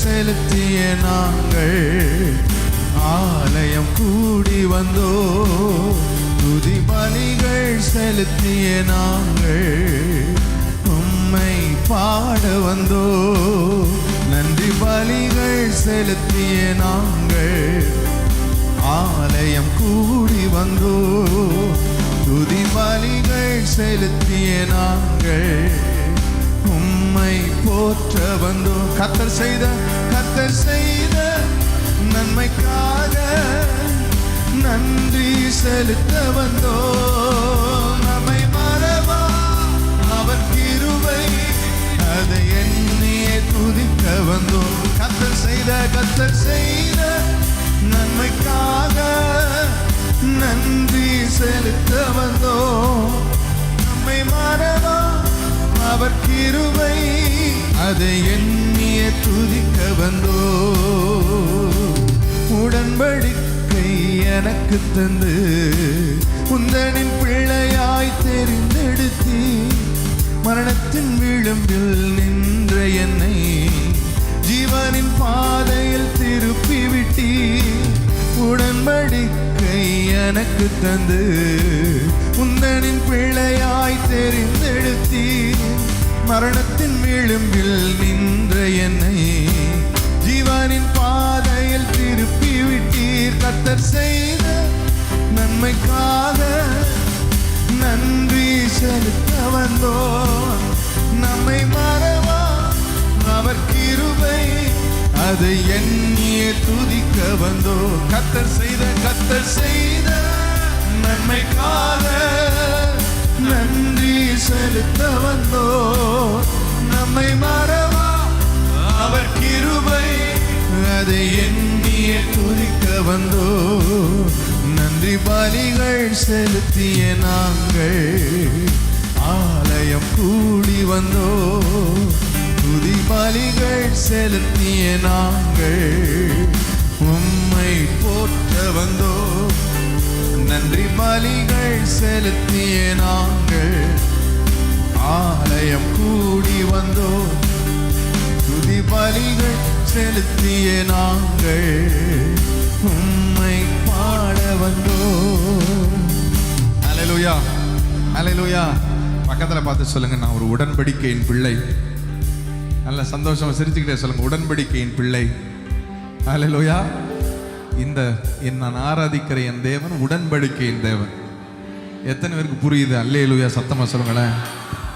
செலுத்திய நாங்கள் ஆலயம் கூடி வந்தோ. துதி பலிகள் செலுத்திய நாங்கள் உம்மை பாட வந்தோ. நன்றி பலிகள் செலுத்திய நாங்கள் ஆலயம் கூடி வந்தோ. துதி பலிகள் செலுத்திய நாங்கள் உம்மை போற்ற வந்தோ. கர்த்தர் செய்த நன்மைக்காக நன்றி செலுத்த வந்தோ. நம்மை மறவா அவர் கிருபை அதை எண்ணியே துதிக்க வந்தோ. கர்த்தர் செய்த நன்மைக்காக நன்றி செலுத்த வந்தோ. நம்மை மறவா அவர் கிருபை அதை எண்ணிய துதிக்க வந்தோ. உடன்படிக்கை எனக்கு தந்து உந்தனின் பிள்ளையாய் தெரிந்தெடுத்தி மரணத்தின் விளிம்பில் நின்ற என்னை ஜீவனின் பாதையில் திருப்பி விட்டி. உடன்படிக்கை எனக்கு தந்து உந்தனின் பிள்ளையாய் தெரிந்தெடுத்தி மரணத்தின் விளிம்பில் நின்ற என்னை ஜீவனின் பாதையில் திருப்பி விட்டீர். கர்த்தர் செய்த நன்மைக்காக நன்றி செலுத்த வந்தோ. நம்மை மறவா அவர் கிருபை அதை எண்ணிய துதிக்க வந்தோ. கர்த்தர் செய்த நன்மைக்காக நன்றி செலுத்த வந்தோ. நம்மை மறவா அவர் கிருபை அதை எண்ணிய துதிக்க வந்தோ. நன்றி பலிகள் செலுத்திய நாங்கள் ஆலயம் கூடி வந்தோ. துதி பலிகள் செலுத்திய நாங்கள் உம்மை போற்ற வந்தோ. நன்றி பலிகள் செலுத்திய நாங்கள் ஆலயம் கூடி வந்தோ. துதி பலிகள் செலுத்திய நாங்கள் உம்மை பாட வந்தோ. அல்லேலூயா, அல்லேலூயா. பக்கத்துல பார்த்து சொல்லுங்க, நான் ஒரு உடன்படிக்கையின் பிள்ளை. நல்ல சந்தோஷமா சிரிச்சுக்கிட்டே சொல்லுங்க, உடன்படிக்கையின் பிள்ளை. அல்லேலூயா. நான் ஆராதிக்கிற என் தேவன் உடன்படிக்கையின் தேவன். எத்தனை பேருக்கு புரியுது? அல்லேலூயா சத்தமா சொல்லுங்களேன்.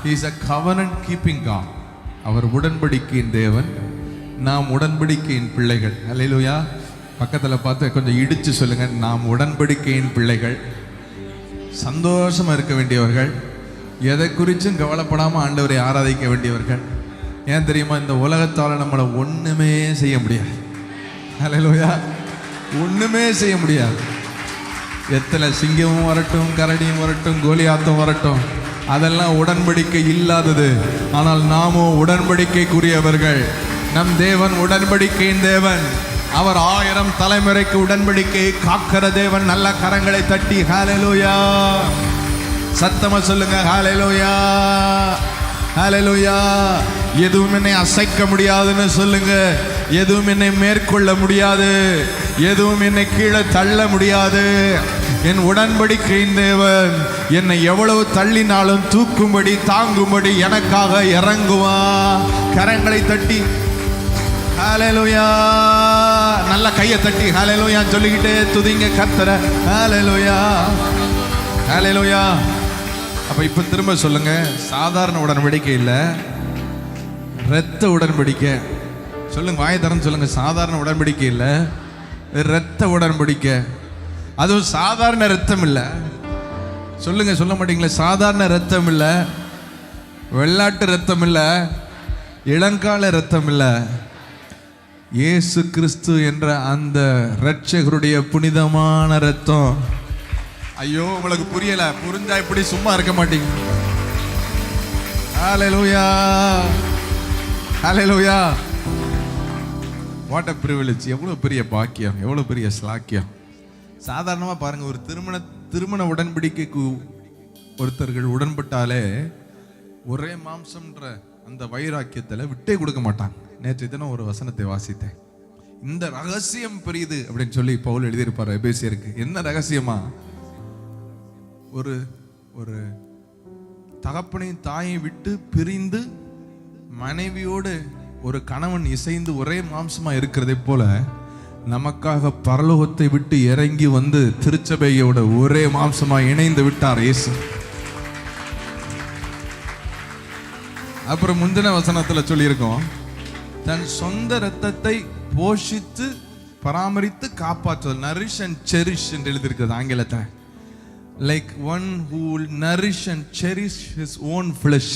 He is a covenant keeping God. அவர் உடன்படிக்கையின் தேவன், நாம் உடன்படிக்கையின் பிள்ளைகள். அல்லேலூயா. பக்கத்துல பார்த்து கொஞ்சம் இடிச்சு சொல்லுங்க, நாம் உடன்படிக்கையின் பிள்ளைகள். சந்தோஷமா இருக்க வேண்டியவர்கள், எதை குறிச்சும் கவலைப்படாம ஆண்டவரை ஆராதிக்க வேண்டியவர்கள். ஏன் தெரியுமா? இந்த உலகத்தால நம்மளை ஒண்ணுமே செய்ய முடியாது. அல்லேலூயா. ஒண்ணுமே செய்ய முடியாது. எத்தனை சிங்கமும் வரட்டும், கரடியும் வரட்டும், கோலியாத்தும் வரட்டும், அதெல்லாம் உடன்படிக்கை இல்லாதது. ஆனால் நாமோ உடன்படிக்கைக்குரியவர்கள். நம் தேவன் உடன்படிக்கையின் தேவன். அவர் 1000 தலைமுறைக்கு உடன்படிக்கை காக்கிற தேவன். நல்ல கரங்களை தட்டி ஹல்லேலூயா சத்தமா சொல்லுங்க, ஹல்லேலூயா, ஹல்லேலூயா. எதுவும் என்னை அசைக்க முடியாதுன்னு சொல்லுங்க. எதுவும் என்னை மேற்கொள்ள முடியாது, எதுவும் என்னை கீழே தள்ள முடியாது. என் உடன்படிக்கையின் தேவன் என்னை எவ்வளவு தள்ளினாலும் தூக்கும்படி தாங்கும்படி எனக்காக இறங்குவா. கரங்களை தட்டி ஹல்லேலூயா, நல்ல கையை தட்டி ஹல்லேலூயா சொல்லிக்கிட்டே துதிங்க கர்த்தரை. ஹல்லேலூயா, ஹல்லேலூயா. அப்ப இப்ப திரும்ப சொல்லுங்க, சாதாரண உடன்படிக்கை இல்ல, இரத்த உடன்படிக்கை. சொல்லுங்க, வாயை திறந்து சொல்லுங்க, சாதாரண உடன்படிக்கை இல்ல, இரத்த உடன்படிக்கை. அதுவும் சாதாரண இரத்தம் இல்ல. சொல்லுங்க, சொல்ல மாட்டீங்களே? சாதாரண இரத்தம் இல்ல, வெள்ளாட்டு இரத்தம் இல்ல, இளங்கால இரத்தம் இல்ல. இயேசு கிறிஸ்து என்ற அந்த இரட்சகருடைய புனிதமான இரத்தம். ஐயோ, உங்களுக்கு புரியல? புரிஞ்சா இப்படி சும்மா இருக்க மாட்டீங்க. Hallelujah, hallelujah. What a privilege. எவ்வளவு பெரிய பாக்கியம், எவ்வளவு பெரிய ஸ்லாக்கியம். சாதாரணமா பாருங்க, ஒரு திருமண உடன்படிக்கைக்கு ஒருத்தர்கள் உடன்பட்டாலே ஒரே மாம்சம்ன்ற அந்த வைராக்கியத்தில் விட்டே கொடுக்க மாட்டாங்க. நேற்று தினம் ஒரு வசனத்தை வாசித்தேன். இந்த ரகசியம் பெரியது அப்படின்னு சொல்லி பவுல் எழுதியிருப்பார் எபேசியருக்கு. என்ன ரகசியமா? ஒரு ஒரு தகப்பனையும் தாயை விட்டு பிரிந்து மனைவியோடு ஒரு கணவன் இசைந்து ஒரே மாம்சமா இருக்கிறதை போல நமக்காக பரலோகத்தை விட்டு இறங்கி வந்து திருச்சபையோட ஒரே மாம்சமா இணைந்து விட்டார் இயேசு. அப்புறம் முந்தின வசனத்துல சொல்லியிருக்கோம், தன் சொந்த இரத்தத்தை போஷித்து பராமரித்து காப்பாற்றுதல், நரிஷ் அண்ட் செரிஷ் என்று எழுதியிருக்கிறது ஆங்கிலத்தை. Like one who will nourish and cherish his own flesh,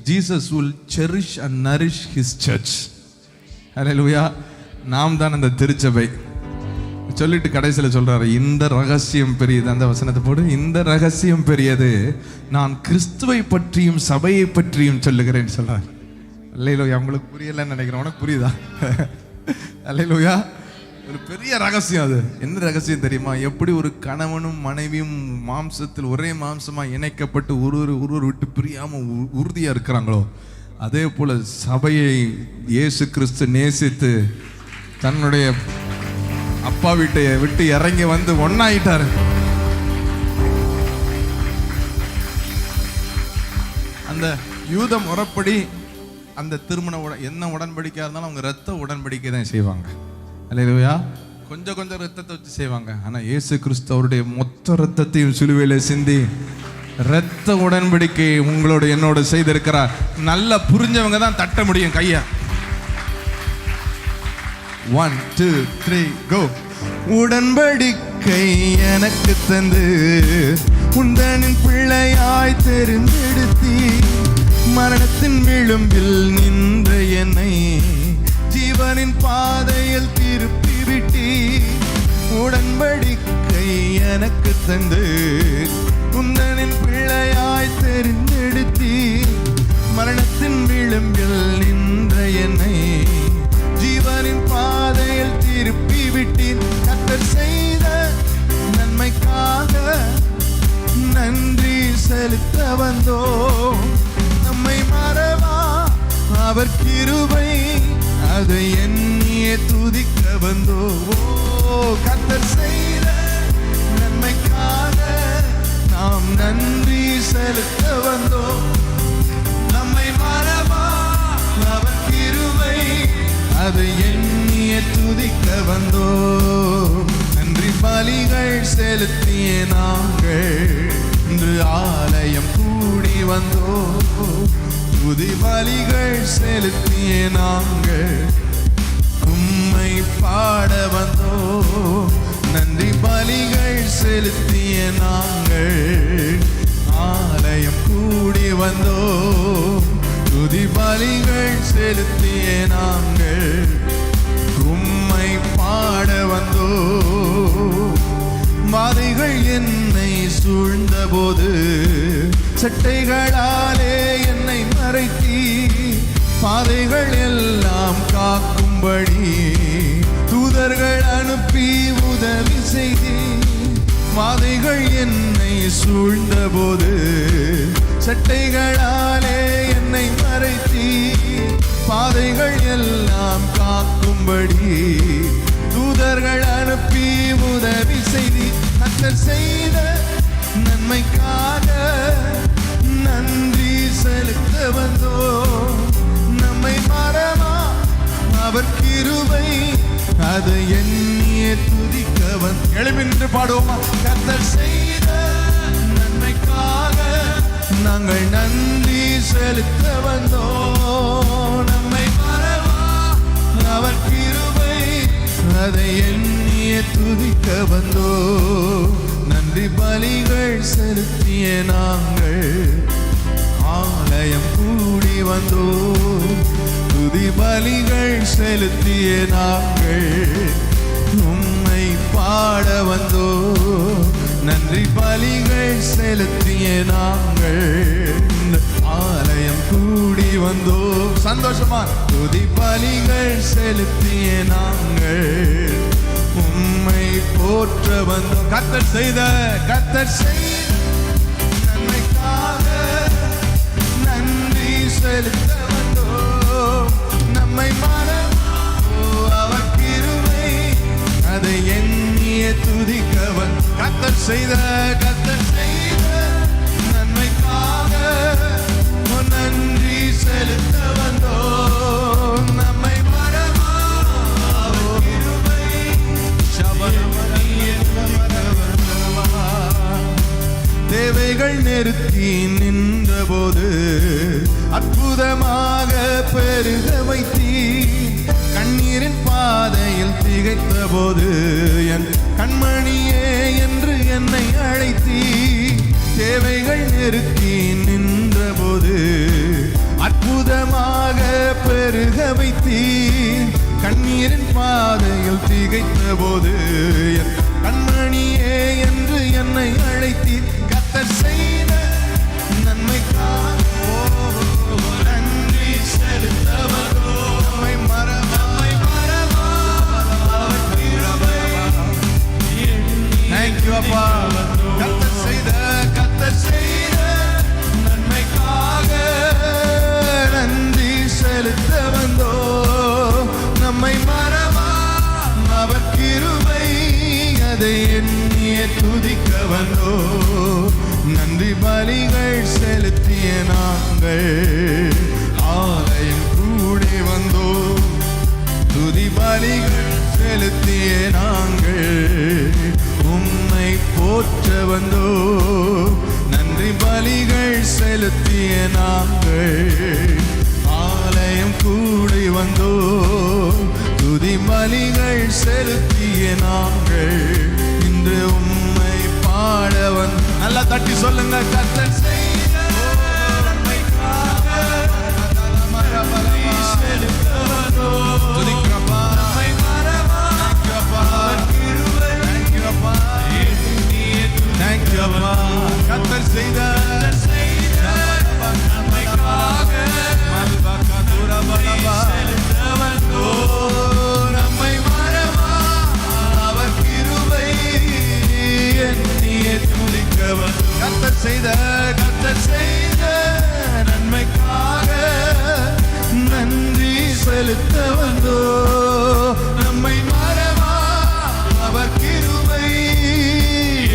Jesus will cherish and nourish his church. Hallelujah. நாம் தான் அந்த திருச்சபை. சொல்லிட்டு கடைசியில் சொல்றாரு, இந்த ரகசியம் பெரியது. அந்த வசனத்தை போடு. இந்த ரகசியம் பெரியது, நான் கிறிஸ்துவை பற்றியும் சபையை பற்றியும் சொல்லுகிறேன் சொல்றார். அல்லேலூயா. உங்களுக்கு புரியலன்னு நினைக்கிறேன். உனக்கு புரியுதா? அல்லேலூயா. ஒரு பெரிய ரகசியம் அது. என்ன ரகசியம் தெரியுமா? எப்படி ஒரு கணவனும் மனைவியும் மாம்சத்தில் ஒரே மாம்சமா இணைக்கப்பட்டு ஒருவர் விட்டு பிரியாம உறுதியா இருக்கிறாங்களோ, அதே போல சபையை இயேசு கிறிஸ்து நேசித்து தன்னுடைய அப்பா வீட்டை விட்டு இறங்கி வந்து ஒன்னாயிட்டாரு. அந்த யூத முறைப்படி அந்த திருமண என்ன உடன்படிக்கையா இருந்தாலும் அவங்க ரத்த உடன்படிக்கை தான் செய்வாங்க. அல்லேலூயா. கொஞ்சம் கொஞ்சம் ரத்தத்தை வச்சு செய்வாங்க. ஆனா இயேசு கிறிஸ்து அவருடைய மொத்த ரத்தத்தையும் சிலுவையில சிந்தி ரத்த உடன்படிக்கை உங்களோட என்னோட செய்திருக்கிறார். நல்லா புரிஞ்சவங்க தான் தட்ட முடியும் கையா. 1 2 3 go. உடன்படிக்கை எனக்கு தந்து உந்தனின் பிள்ளையாய் தெரிந்தெடுத்தி மரணத்தின் விளிம்பில் நின்ற என்னை ஜீவனின் பாதையில் திருப்பி விட்டி. உடன்படிக்கை எனக்கு தந்து உந்தனின் பிள்ளையாய் தெரிந்தெடுத்தி மரணத்தின் விளிம்பில் நின்ற என்னை ஜீவனின் பாதையில் திருப்பி விட்டீர். கர்த்தர் செய்த நன்மைக்காக நன்றி செலுத்த வந்தோ, நம்மை மறவா அவர் கிருபை அதை எண்ணியே துதிக்க வந்தோ. கர்த்தர் செய்த நன்மைக்காக நாம் நன்றி செலுத்த வந்தோ, நம்மை மறவா அவர் கிருபை அதை எண்ணியே துதிக்க வந்தோ. நன்றி பலிகள் செலுத்திய நாங்கள் இன்று ஆலயம் கூடி வந்தோ. துதி பலிகள் செலுத்திய நாங்கள் உம்மை பாட வந்தோ. நன்றி பலிகள் செலுத்திய நாங்கள் ஆலயம் கூடி வந்தோ. துதி பலிகள் செலுத்திய நாங்கள் உம்மை பாட வந்தோ. வாதைகள் என்னை சூழ்ந்த போது சட்டைகளாலே என்னை மறைத்தி பாதைகள் எல்லாம் காக்கும்படி தூதர்கள் அனுப்பி உதவி செய்தி. வாதைகள் என்னை சூழ்ந்த போது சட்டைகளாலே என்னை மறைத்தி பாதைகள் எல்லாம் காக்கும்படி தூதர்கள் அனுப்பி உதவி செய்தி. கர்த்தர் செய்த நன்மைக்காக நன்றி செலுத்த வந்தோ, நம்மை மறவா அவர் கிருபை அதை எண்ணியே துதிக்க வந்தோ. எழுமின்று பாடுவோமா? கர்த்தர் செய்த நன்மைக்காக நாங்கள் நன்றி செலுத்த வந்தோ, நம்மை மறவா அவர் கிருபை அதை எண்ணியே துதிக்க வந்தோ. நன்றி பலிகள் செலுத்திய நாங்கள் ஆலயம் கூடி வந்தோ. துதி பலிகள் செலுத்திய நாங்கள் உம்மை பாட வந்தோ. நன்றி பலிகள் செலுத்திய நாங்கள் ஆலயம் கூடி வந்தோ. சந்தோஷமா துதி பலிகள் செலுத்திய நாங்கள் உம்மை போற்ற வந்தோ. கர்த்தர் செய்த நன்மைக்காக நன்றி செலுத்த வந்தோம். நம்மை அவர் கிருபை அதை எண்ணிய துதிக்கவன். கர்த்தர் செய்த நன்மைக்காக நன்றி செலுத்த வந்தோம். நம்மை மறவா அவர் கிருபை தேவைகள் நிறுத்தி நின்ற போது அற்புதமாக பெருக வைத்தீ. கண்ணீரின் பாதையில் திகைத்த போது என் கண்மணியே என்று என்னை அழைத்தீ. தேவைகள் நிறுத்தி நின்ற போது அற்புதமாக பெருக வைத்தீ. கண்ணீரின் பாதையில் திகைத்த போது என் கண்மணியே என்று என்னை அழைத்தீ. கர்த்தர் செய்த நன்மைக்காக நன்றி செலுத்த வந்தோம். நம்மை மறவா Thank you அப்பா. கர்த்தர் செய்த நன்மைக்காக நன்றி செலுத்த வந்தோம். நம்மை மறவா அவர் கிருபை அதை எண்ணிய துதிக்க வந்தோம். நன்றி பலிகள் செலுத்திய நாங்கள் ஆலயம் கூடி வந்தோம். துதி பலிகள் செலுத்திய நாங்கள் உம்மை போற்ற வந்தோம். நன்றி பலிகள் செலுத்திய நாங்கள் ஆலயம் கூடி வந்தோம். துதி பலிகள் செலுத்திய நாங்கள் இன்று உம்மை பாட வந்தோம். நல்லா தட்டி சொல்லுங்க. கர்த்தர் செய்த நன்மைக்காக செலுத்த வந்தோம். துதிக்கிறப்பா. Thank you அப்பா. கர்த்தர் செய்த நன்மைக்காக நம்மை மறவா அவர் கிருபை எண்ணிய துதிக்க வந்தோம். கர்த்தர் செய்த நன்மைக்காக நன்றி செலுத்த வந்தோம். நம்மை மறவா அவர் கிருபை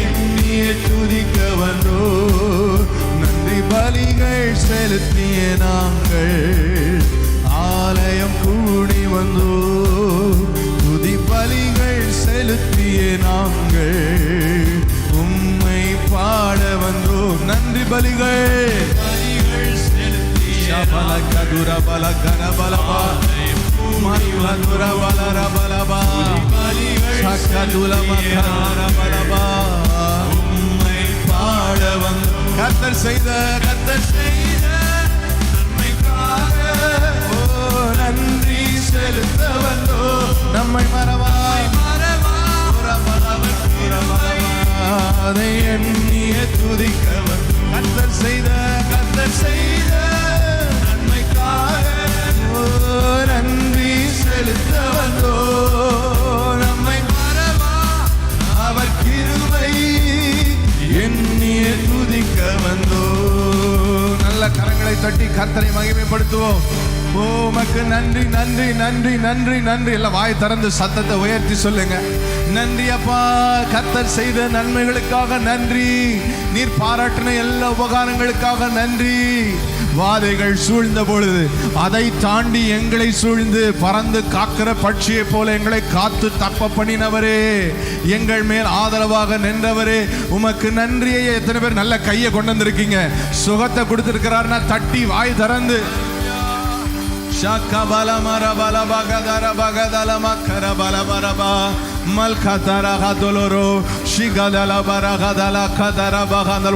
எண்ணிய துதிக்க வந்தோம். நன்றி பலிகள் செலுத்திய நாங்கள் ஆலயம் கூடி வந்தோம். துதி பலிகள் செலுத்திய நாங்கள் உம்மை பாட வந்தோம். நன்றி பலிகள் செலுத்திய பலகதுர பலகர பலபா மதுர பலர பலபா சக்கதுல மகர பலபா உம்மை பாட வந்தோம். கர்த்தர் செய்த நன்மைக்காக நன்றி செலுத்த வந்தோம். நம்மை மறவாய் அதை எண்ணிய துதிக்க வந்தோம். கர்த்தர் செய்த நன்மைக்காக நன்றி செலுத்த வந்தோம். நம்மை மறவா அவர் கிருபை எண்ணிய துதிக்க வந்தோம். நல்ல கரங்களை தட்டி கர்த்தரை மகிமைப்படுத்துவோம். ஓ உமக்கு நன்றி நன்றி நன்றி நன்றி நன்றி. எல்லாம் வாய் திறந்து சத்தத்தை உயர்த்தி சொல்லுங்க. நன்றி அப்பா. கர்த்தர் செய்த நன்மைகளுக்காக நன்றி. நீர் பாராட்டின எல்லா உபகாரங்களுக்காக நன்றி. வாதைகள் சூழ்ந்த பொழுது அதை தாண்டி எங்களை சூழ்ந்து பறந்து காக்கிற பட்சியை போல எங்களை காத்து தப்ப பண்ணினவரே, எங்கள் மேல் ஆதரவாக நின்றவரே, உமக்கு நன்றியை. எத்தனை பேர் நல்ல கையை கொண்டு வந்திருக்கீங்க? சுகத்தை கொடுத்திருக்கிறார்னா தட்டி வாய் திறந்து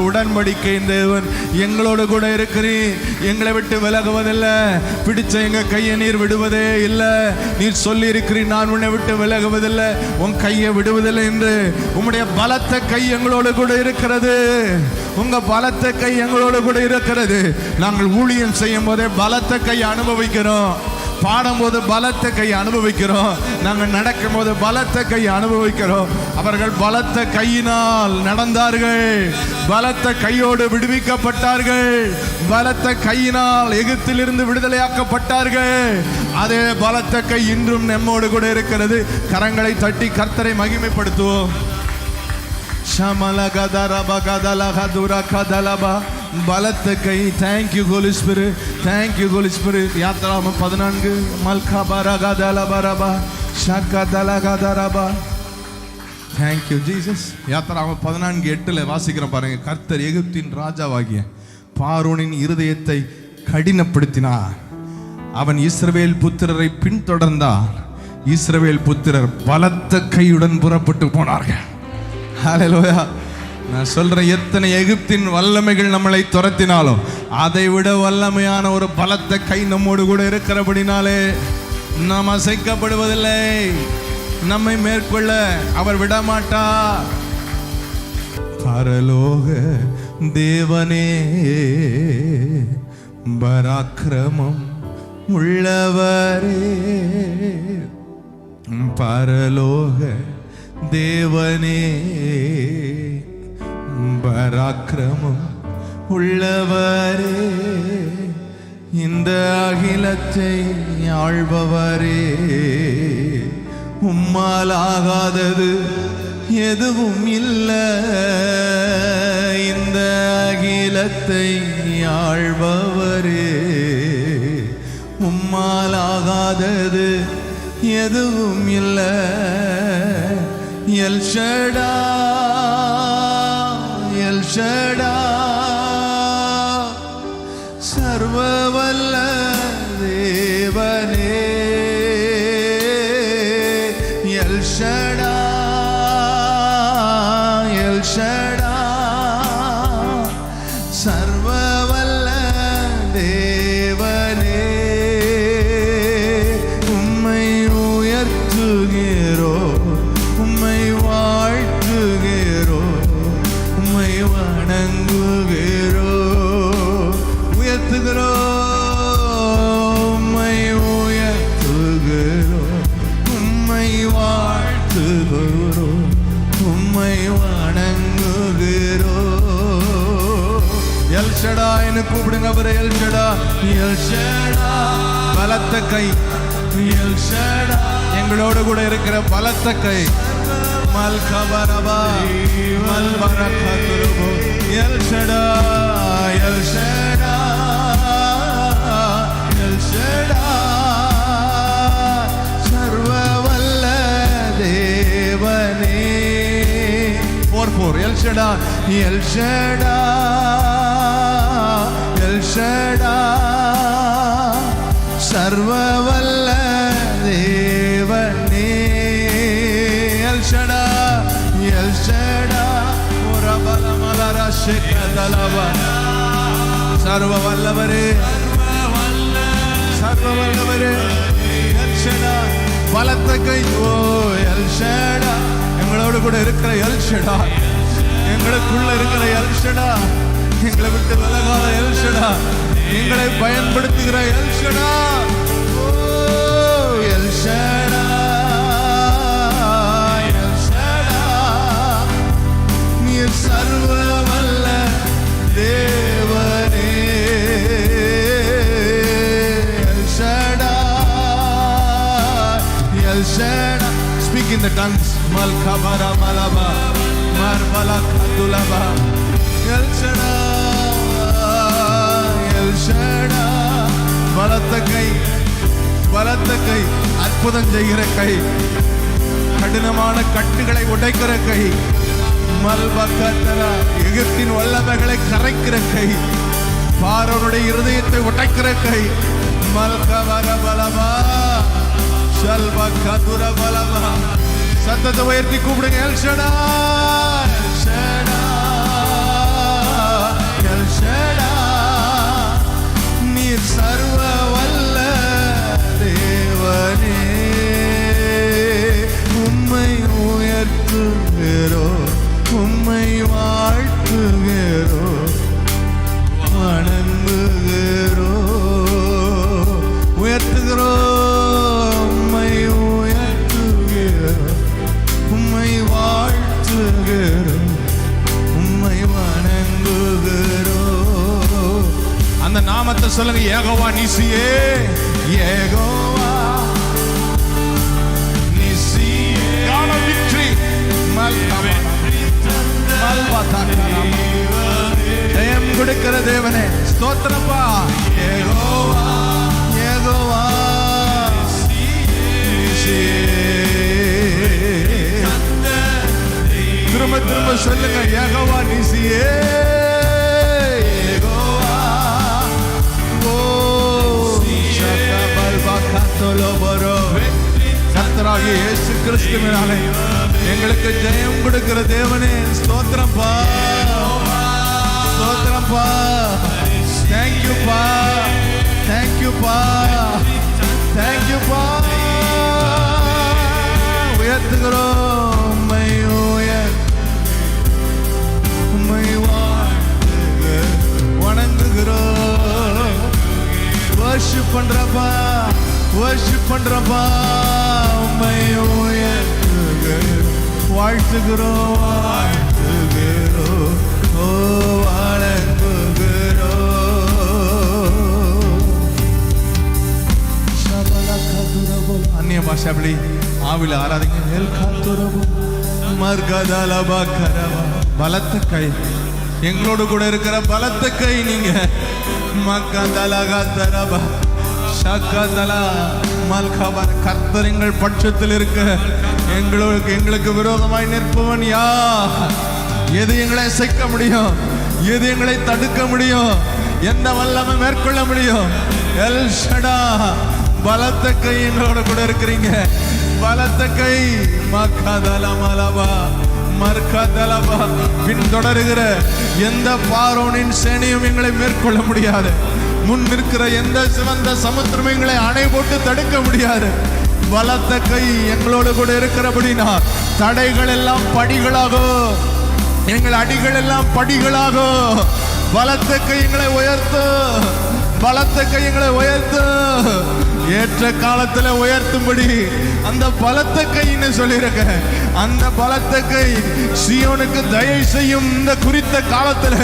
உடன்படிக்கையின் தேவன் எங்களோடு கூட இருக்கிறீர். எங்களை விட்டு விலகுவதில்லை. பிடிச்ச எங்க கையை நீர் விடுவதே இல்லை. நீர் சொல்லி இருக்கிறீர், நான் உன்னை விட்டு விலகுவதில்லை, உன் கையை விடுவதில்லை என்று. உம்முடைய பலத்த கை எங்களோடு கூட இருக்கிறது. உங்க பலத்த கை எங்களோடு கூட இருக்கிறது. நாங்கள் ஊழியம் செய்யும் போதே பலத்த கை அனுபவிக்கிறோம். பாடும்போது பலத்த கை அனுபவிக்கிறோம். நாங்கள் நடக்கும் போது பலத்த கை அனுபவிக்கிறோம். அவர்கள் பலத்த கையினால் நடந்தார்கள், பலத்த கையோடு விடுவிக்கப்பட்டார்கள், பலத்த கையினால் எகிப்திலிருந்து விடுதலையாக்கப்பட்டார்கள். அதே பலத்த கை இன்றும் நம்மோடு கூட இருக்கிறது. கரங்களை தட்டி கர்த்தரை மகிமைப்படுத்துவோம். பலத்த கை. Thank you Holy Spirit, thank you Holy Spirit. யாத்ராகமம் 14 மல்கபரகதலபரபா ஷகதலகதரபா. Thank you Jesus. யாத்ராகமம் 14:8 வாசிக்கிறோம் பாருங்க. கர்த்தர் எகிப்தின் ராஜாவாகிய பார்வோனின் இருதயத்தை கடினப்படுத்தினார், அவன் இஸ்ரவேல் புத்திரரை பின்தொடர்ந்தான், இஸ்ரவேல் புத்திரர் பலத்த கையுடன் புறப்பட்டு போனார்கள். ஹல்லேலூயா. நான் சொல்றேன், எத்தனை எகிப்தின் வல்லமைகள் நம்மளை துரத்தினாலும் அதை விட வல்லமையான ஒரு பலத்த கை நம்மோடு கூட இருக்கிறபடினாலே நாம் அசைக்கப்படுவதில்லை. நம்மை மேற்கொள்ள அவர் விடமாட்டார். பரலோக தேவனே பராக்கிரமம் உள்ளவரே, பரலோக தேவனே பராக்கிரமம் உள்ளவரே, இந்த அகிலத்தை ஆள்பவரே, உம்மால் ஆகாதது எதுவும் இல்லை. இந்த அகிலத்தை ஆள்பவரே, உம்மால் ஆகாதது எதுவும் இல்லை. எல் ஷடா, எல் ஷடா, சர்வவல்ல தேவனே. எல் ஷடா, எல் ஷடா, சர்வவல்ல தேவனே. உம்மை உயர்த்துகிறோ, உம்மை வாழ்த்துகிறோ, உம்மை வணங்குகிறோ, உயர்த்துகிறோ, உம்மை உயர்த்துகிறோ, உம்மை வாழ்த்துகிறோ, உம்மை வணங்குகிறோ. எல் ஷடா என்று கூப்பிடுங்க அவரை. எல் ஷடா, எல் ஷடா, பலத்த கை. எல் ஷடா, எங்களோடு கூட இருக்கிற பலத்த கை. மல்கபரபா மல்பரகதுருபோ. El Shaddai, El Shaddai, El Shaddai, சர்வவல்ல தேவனே. 4 El Shaddai, El Shaddai, El Shaddai, சர்வவல்ல தேவனே. எல் ஷடா, எல் ஷடா, ஒரபலமலர ஷெகதலவ, சர்வவல்லவரே, சர்வவல்லவரே. எல் ஷடா, பலத்த கை. ஓ எல் ஷடா, எங்களோடு கூட இருக்கிற எல் ஷடா, எங்களுக்குள்ள இருக்கிற எல் ஷடா, எங்களை விட்டு விலகாத எல் ஷடா, எங்களை பயன்படுத்துகிற எல் ஷடா. ஓ எல் ஷடா, எல் ஷடா, நீர் சர்வவல்ல தேவனே. El Shaddai, El ஷடா. Speak in the tongues. Malkabara malaba marbala kadulaba. L Shaddai, El Shaddai, பலத்த கை, பலத்த கை, அற்புதம் செய்கிற கை, கடினமான கட்டுகளை உடைக்கிற கை. மல்பக்கத்தரா, எகிப்தின் வல்லமைகளை கரைக்கிற கை, பார்வோனுடைய இருதயத்தை உடைக்கிற கை. மல்கபர பலபா ஷல்பக்கதுர பலபா. சத்தத்தை உயர்த்தி கூப்பிடுங்க. L Shaddai, El Shaddai, El ஷடா, நீர் சர்வ வல்ல தேவனே. உம்மை உயர்த்துகிறோ, உம்மை வாழ்த்துகிறோ, வணங்குகிறோ, உயர்த்துகிறோ, நாமத்தை சொல்லுங்க. Jehovah நிசியே, Jehovah நிசியே. God of victory. ஜெயம் கொடுக்கிற தேவனே ஸ்தோத்திரப்பா. யெகோவா, யெகோவா திரும்ப திரும்ப சொல்லுங்க. யெகோவா நிசியே, யெகோவா. ஓ ஷகபல்பகதலோபரோ. கர்த்தராகிய இயேசு கிறிஸ்துவினாலே எங்களுக்கு ஜெயம் கொடுக்கிற தேவனே ஸ்தோத்திரப்பா, ஸ்தோத்திரப்பா. தேங்க்யூப்பா, தேங்க்யூப்பா, தேங்க்யூப்பா. உயர்த்துகிறோம், உம்மை வணங்குகிறோம். வர்ஷிப் பண்றப்பா, வர்ஷிப் பண்றப்பா. உம்மை வாழ்த்துகிறோம், வாழ்த்துகிறோம், ஓ வணங்குகிறோம். அந்நிய பாஷை அப்படி ஆவில ஆராதிங்க. பலத்த கை, எங்களோடு கூட இருக்கிற பலத்த கை நீங்க. கர்த்தர் எங்கள் பட்சத்தில் இருக்க எங்களுக்கு விரோதமாய் நிற்பவன் யார்? எது எங்களை அசைக்க முடியும்? எது எங்களை தடுக்க முடியும்? எந்த வல்லமை மேற்கொள்ள முடியும்? L Shaddai. பலத்த கை எங்களோட கூட இருக்கிறீங்க. பலத்த கை. பின்தொடருகிற எந்த பார்வோனின் சேனையும் எங்களை மேற்கொள்ள முடியாது. முன் நிற்கிற எந்த சிவந்த சமுத்திரம் எங்களை அணை போட்டு தடுக்க முடியாது. பலத்த கை எங்களோடு கூட இருக்கிறபடினா தடைகள் எல்லாம் படிகளாகும், எங்கள் அடிகள் எல்லாம் படிகளாகும். பலத்த கை எங்களை உயர்த்து, பலத்த கை எங்களை உயர்த்து. ஏற்ற காலத்துல உயர்த்தும்படி அந்த பலத்த கைன்னு சொல்லிருக்க. அந்த பலத்த கை சீயோனுக்கு தயை செய்யும் இந்த குறித்த காலத்துல.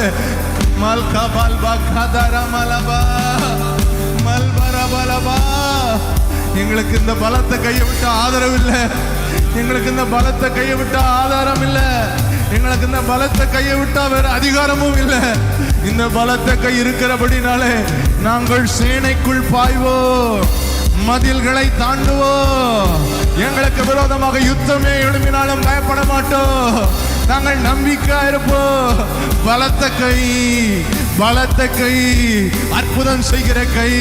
எங்களுக்கு இந்த பலத்த கையை விட்டு ஆதரவு இல்லை. எங்களுக்கு இந்த பலத்த கையை விட்டு ஆதாரம் இல்லை. எங்களுக்கு இந்த பலத்த கையை விட்டா வேற அதிகாரமும் இல்லை. இந்த பலத்த கை இருக்கிறபடினாலே நாங்கள் சேனைக்குள் பாய்வோம், மதில்களை தாண்டுவோம். எங்களுக்கு விரோதமாக யுத்தமே எழுப்பினாலும் பயப்பட மாட்டோம். நாங்கள் நம்பிக்கை இருப்போம். பலத்த கை, பலத்த கை, அற்புதம் செய்கிற கை.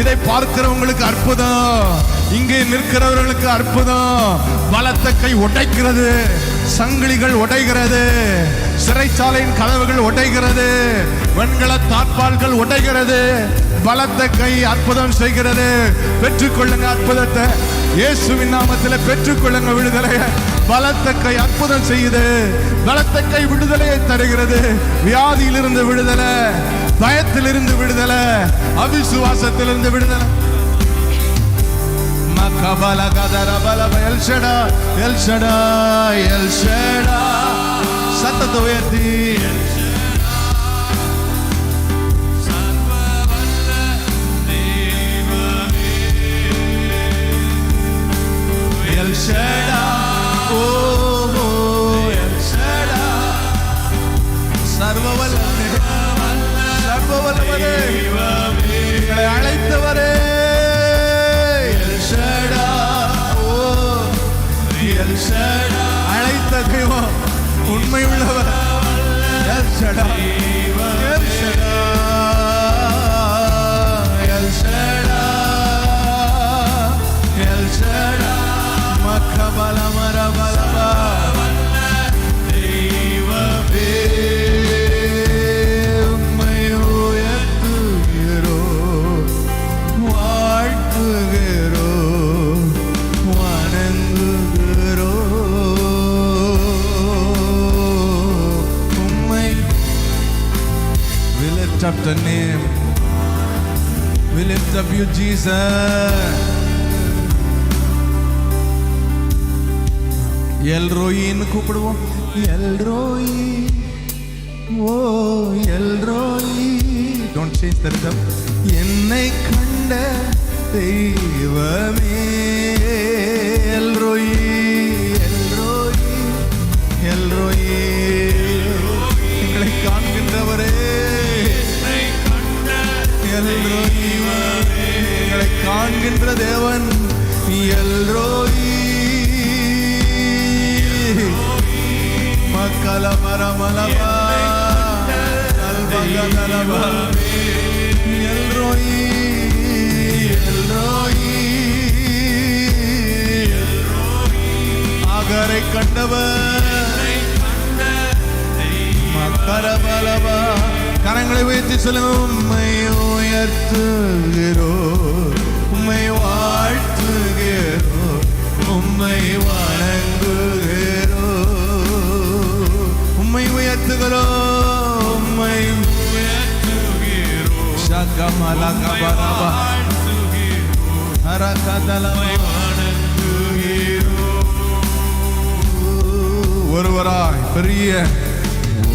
இதை பார்க்கிறவங்களுக்கு அற்புதம், இங்கே நிற்கிறவர்களுக்கு அற்புதம். பலத்த கை உடைக்கிறது, சங்கிலிகள் உடைகிறது, சிறைச்சாலையின் கதவுகள் உடைகிறது, வெண்கல தாழ்பால்கள் உடைகிறது. பலத்த கை அற்புதம் செய்கிறது. பெற்றுக்கொள்ளுங்க அற்புதத்தை, இயேசுவின் நாமத்தில் பெற்றுக்கொள்ளுங்க விடுதலை. பலத்த கை அற்புதம் செய்யுது. பலத்த கை விடுதலையை தருகிறது. வியாதியிலிருந்து விடுதலை, பயத்திலிருந்து விடுதலை, அவிசுவாசத்திலிருந்து விடுதலை. சத்தத்தை உயர்த்தி சர்வவல்லவரே, சர்வவல்லவரே, எங்களை அழைத்தவரே. அழைத்த தெய்வம் உண்மை உள்ளவர். El Shaddai, El Shaddai, El Shaddai, El Shaddai. மக்கபல மரபலபா தெய்வமே, உம்மை உயர்த்துகிறோம், வாழ்த்துகிறோம், up the name, we lift up you Jesus. El ரோயின்னு கூப்பிடுவோம். El Roi, oh El Roi. Don't change the rhythm. என்னை கண்ட தெய்வமே எல்ரோயி எல்ரோயி எல்ரோயி. எங்களை காண்கின்றவரே எல்ரோயி. எங்களை காண்கின்ற தேவன் எல்ரோயி. மக்கள மரமலபா அல்பகதலபா எல்ரோயி எல்ரோயி. ஆகரை கண்டவர் மக்கரபலபா. கரங்களை உயர்த்தி சொல்லுங்க. உம்மை உயர்த்துகிறோ உம்மை வாழ்த்துகிறோ உம்மை வணங்குகிறோ உம்மை உயர்த்துகிறோ உம்மை உயர்த்துகிறோ சகமலகபரபா அரகதலமை வணங்குகிறோ. ஒருவராய் பெரிய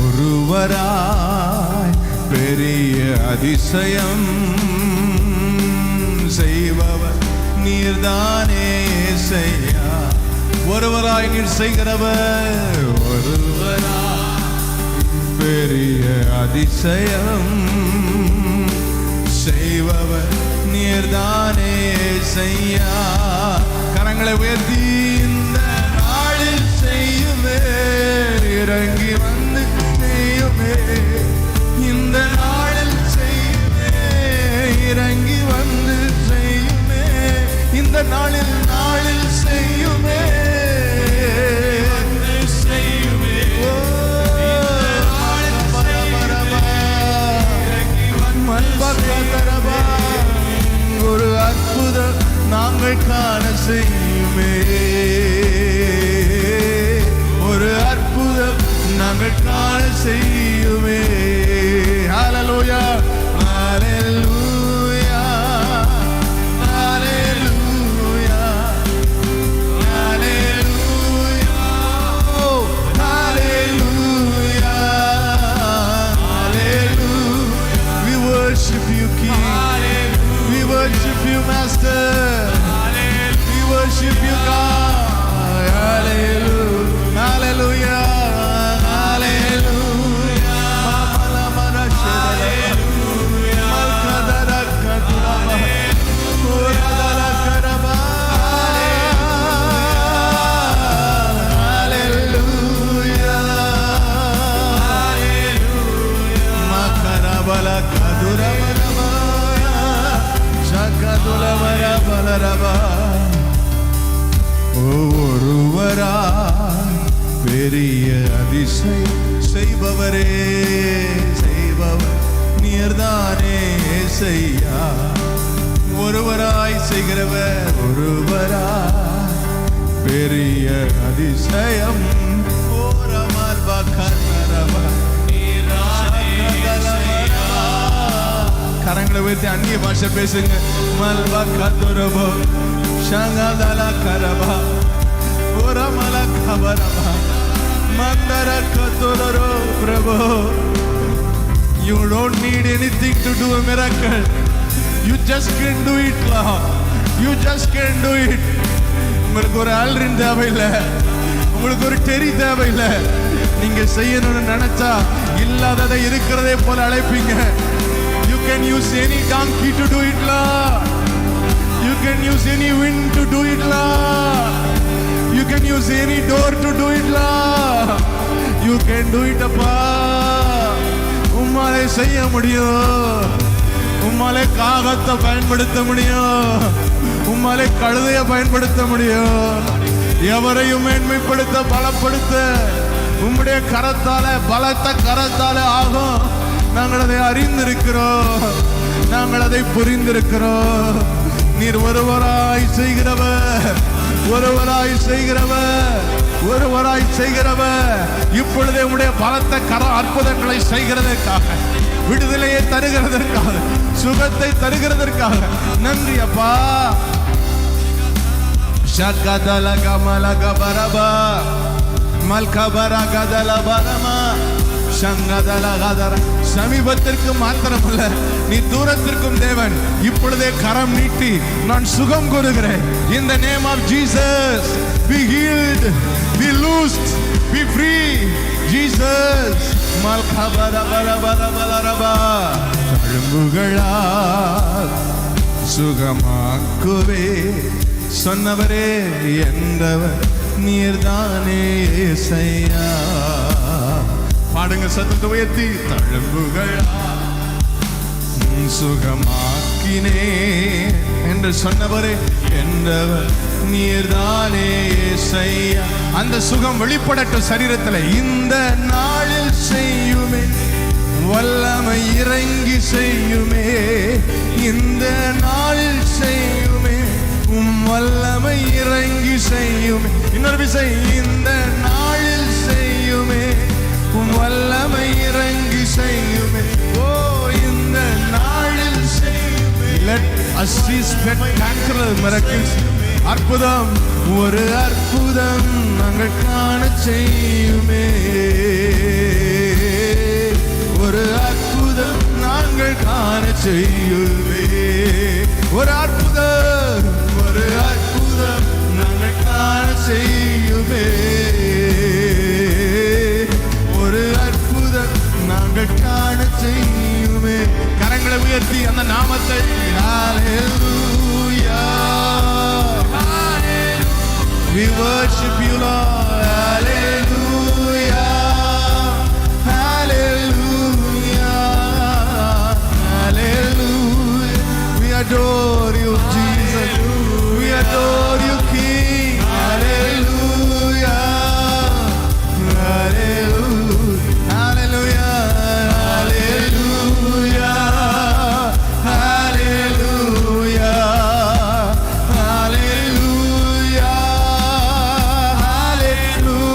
ஒருவராய் பெரிய அதிசயம் செய்பவர் நீர்தானே செய்யா. ஒருவராய் நீர் செய்கிறவர் ஒருவராய் பெரிய அதிசயம் செய்பவர் நீர்தானே செய்யா. கரங்களை உயர்த்தி இந்த நாளில் செய்யுமே இறங்கி வந்து செய்யுமே இந்த நாளில் செய்யுமே இறங்கி வந்து செய்யுமே இந்த நாளில் செய்யுமே செய்யுமே. ஒரு அற்புதம் நாங்கள் காண செய்யுமே ஒரு அற்புதம் நாங்கள் காண செய்யுமே. ஹல்லேலூயா ஹல்லேலூயா ஹல்லேலூயா ஹல்லேலூயா ஹல்லேலூயா ஹல்லேலூயா. We worship you, King. We worship you, Master. We worship you, God. Hallelujah hallelujah. ஒருவராய் பெரிய அதிசயம் செய்பவரே செய்பவர் நீர்தானே செய்யா. ஒருவராய் செய்கிறவர் ஒருவராய் பெரிய அதிசயம். கரங்களை வைத்து அந்நிய பாஷை பேசுங்க. மல்பா கதுரபோ ஷங்கதலா கரபா ஒரமல கபரபா மந்தர கதுரோ பிரபு. You don't need anything to do a miracle. You just can do it, Lord. You just can do it. உங்களுக்கு ஒரு ஆல்ரின் தேவையில்லை, உங்களுக்கு ஒரு டெரி தேவையில்லை. நீங்க செய்யணும்னு நினைச்சா இல்லாததை இருக்கிறதே போல அழைப்பீங்க. You can use any donkey to do it, Lord. You can use any wind to do it, Lord. You can use any door to do it, Lord. You can do it, Appa. உம்மாலே செய்ய முடியும். உம்மாலே காகத்தை பயன்படுத்த முடியும். உம்மாலே கழுதையை பயன்படுத்த முடியும். எவரையும் மேன்மைப்படுத்த பலப்படுத்த உம்முடைய கரத்தால பலத்த கரத்தால ஆகும். நாங்கள் அதை அறிந்திருக்கிறோம், நாங்கள் அதை புரிந்திருக்கிறோம். நீர் ஒருவராய் செய்கிறவர், ஒருவராய் செய்கிறவர், ஒருவராய் செய்கிறவர். இப்பொழுதே உம்முடைய பலத்த கர அற்புதங்களை செய்கிறதற்காக, விடுதலையை தருகிறதற்காக, சுகத்தை தருகிறதற்காக நன்றி அப்பா. ஷகதல கமல கபரபா மல்கபர கதல பரமா சமீபத்திற்கு மாத்திரமல்ல, நீ தூரத்திற்கும் தேவன். இப்பொழுதே கரம் நீட்டி நான் சுகம் கூறுகிறேன். In the name of Jesus, be healed, be loosed, be free. Jesus, தழும்புகளால் சுகமாக்குவே சொன்னவரே என்றவர் நீர்தானே இயேசையா. பாடுங்க சத்தத்தை உயர்த்தி. தழும்புகளால் சுகமாக்கினே என்று சொன்னவரே என்றவர் நீர்தானே இயேசையா. அந்த சுகம் வெளிப்படட்டும் சரீரத்தில். இந்த நாளில் செய்யுமே வல்லமை இறங்கி செய்யுமே. இந்த நாளில் செய்யுமே வல்லமை இறங்கி செய்யுமே. இன்னொரு விசை. இந்த நாளில் செய்யுமே வல்லமை இறங்கி செய்யுமே. ஓ, இந்த நாளில் செய்யுமே. Let us see spectacular miracles. அற்புதம், ஒரு அற்புதம் நாங்கள் காண செய்யுமே. ஒரு அற்புதம் நாங்கள் காண செய்யுமே. ஒரு அற்புதம், ஒரு அற்புதம் நாங்கள் காண செய்யுமே. ஒரு அற்புதம் நாங்கள் காண செய்யுமே. கரங்களை உயர்த்தி அந்த நாமத்தை. ஹல்லேலூயா, we worship you Lord. Hallelujah, hallelujah, hallelujah. We adore you Jesus, we adore you King. Hallelujah, hallelujah, hallelujah, hallelujah, hallelujah, hallelujah, hallelujah.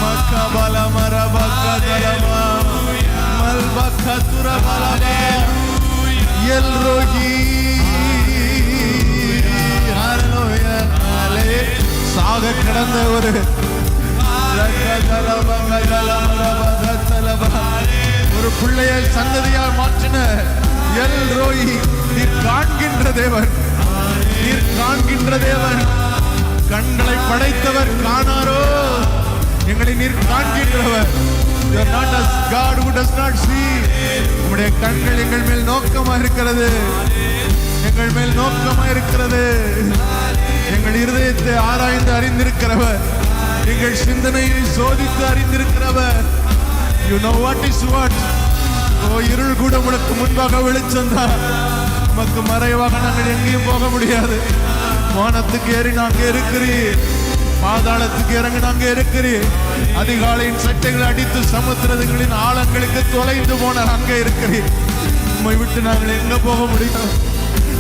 Makabala marabakadalama malbakaturabala El Rohi. Hallelujah, hallelujah. சாக கிடந்த ஒரு பிள்ளையை சந்ததியால் மாற்றின எல் ரோயி. நீர் காண்கின்ற தேவன், நீர் காண்கின்ற தேவன். கண்களை படைத்தவர் காணாரோ, எங்களை நீர் காண்கின்றவர். You are not a God who does not see. உம்முடைய கண்கள் எங்கள் மேல் நோக்கமா இருக்கிறது, எங்கள் மேல் நோக்கமா இருக்கிறது. எங்கள் இருதயத்தை ஆராய்ந்து அறிந்திருக்கிறவர், எங்கள் சிந்தனையை சோதித்து அறிந்திருக்கிறவர். You know what is what. ஓ, இருள் கூட உனக்கு முன்பாக வெளிச்சம்தான். உமக்கு மறைவாக நாங்கள் எங்கேயும் போக முடியாது. வானத்துக்கு ஏறி நாங்க இருக்கிறீர், பாதாளத்துக்கு இறங்கி நாங்க இருக்கிறீர். அதிகாலையின் சட்டைகளை அடித்து சமுத்திரங்களின் ஆழங்களுக்கு தொலைந்து போன அங்கே இருக்கிறீர். உம்மை விட்டு நாங்கள் எங்க போக முடியும்?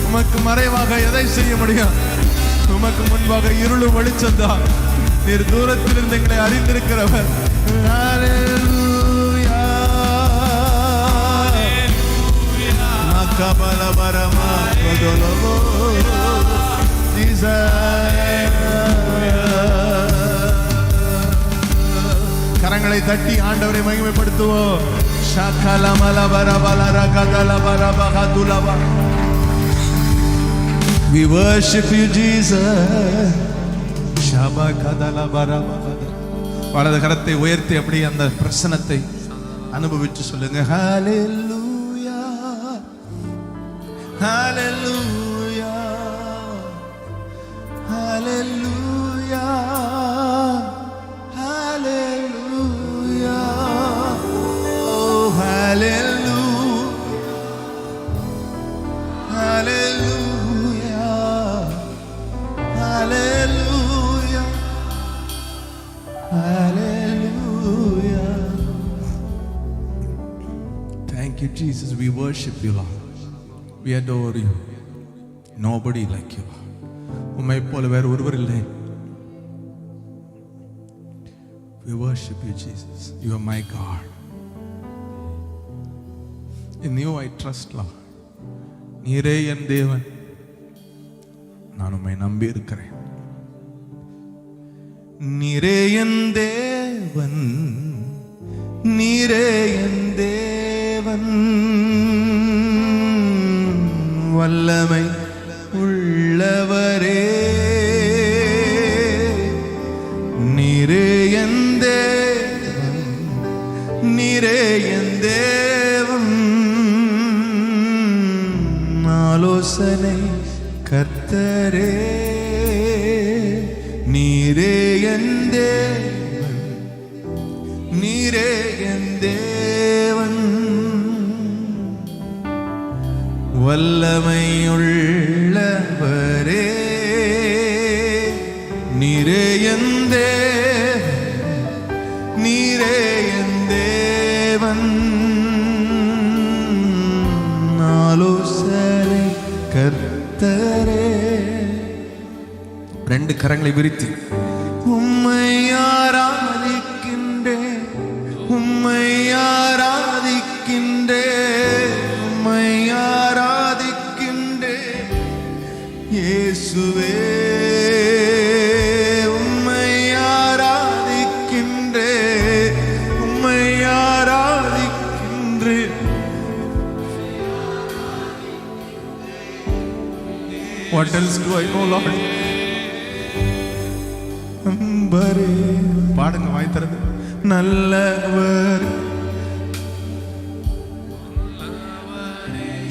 உமக்கு மறைவாக எதை செய்ய முடியும்? உமக்கு முன்பாக இருளும் வெளிச்சம்தான். நீர் தூரத்திலிருந்து எங்களை அறிந்திருக்கிறவர். ஹல்லேலூயா, மகபலபரமா கொதலவோ கரங்களை தட்டி ஆண்டவரை மகிமைப்படுத்துவோம். We worship you Jesus. வலது கரத்தை உயர்த்தி அப்படி அந்த பிரசன்னத்தை அனுபவிச்சு சொல்லுங்க. ஹல்லேலூயா, ஹல்லேலூயா, hallelujah, hallelujah, oh hallelujah, hallelujah, hallelujah, hallelujah. Thank you Jesus, we worship you Lord, we adore you. Nobody like you. உம்மை போல வேறு ஒருவர் இல்லை. We worship you Jesus. You are my God. In you I trust Lord. நீரே என் தேவன், நான் உம்மை நம்பி இருக்கிறேன். நீரே என் தேவன், நீரே என் தேவன், வல்லமை உள்ளவரே, நீரே என் தேவன், நீரே என் தேவன், ஆலோசனை கர்த்தரே, நீரே என் தேவன், நீரே என் தேவன், வல்லமையுள்ளவரே, நீரே என் தேவன், நீரே என் தேவன், ஆலோசனை கர்த்தரே. ரெண்டு கரங்களை விரித்து உம்மை ஆராதிக்கின்றேன், உம்மை ஆராதிக்கின்றேன், உம்மை ஆராதிக்கின்றேன் இயேசுவே, உம்மை ஆராதிக்கின்றேன், உம்மை ஆராதிக்கின்றேன். What else do I know, Lord? அன்பரே, பாடுங்க வாய் திறந்து. நல்லவர்,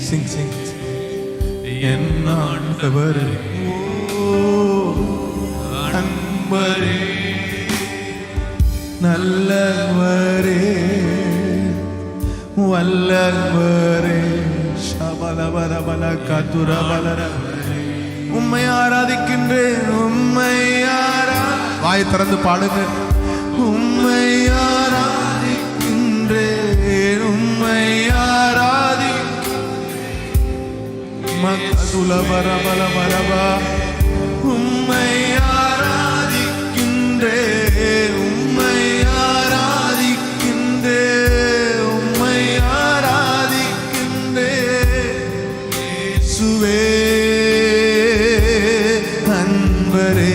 சிங் சிங், என் ஆண்டவரே, ஓ அன்பரே, நல்லவரே, வல்லவரே, ஷபலபலபல கதுரபலர, உம்மை ஆராதிக்கின்றேன், உம்மை வாய் திறந்து பாடுங்க. உம்மை ஆராதிக்கின்றேன், உம்மை ஆராதிக்கின்றேன், உம்மை ஆராதிக்கின்றேன், உம்மை ஆராதிக்கின்றேன், உம்மை ஆராதிக்கின்றேன் இயேசுவே, அன்பரே,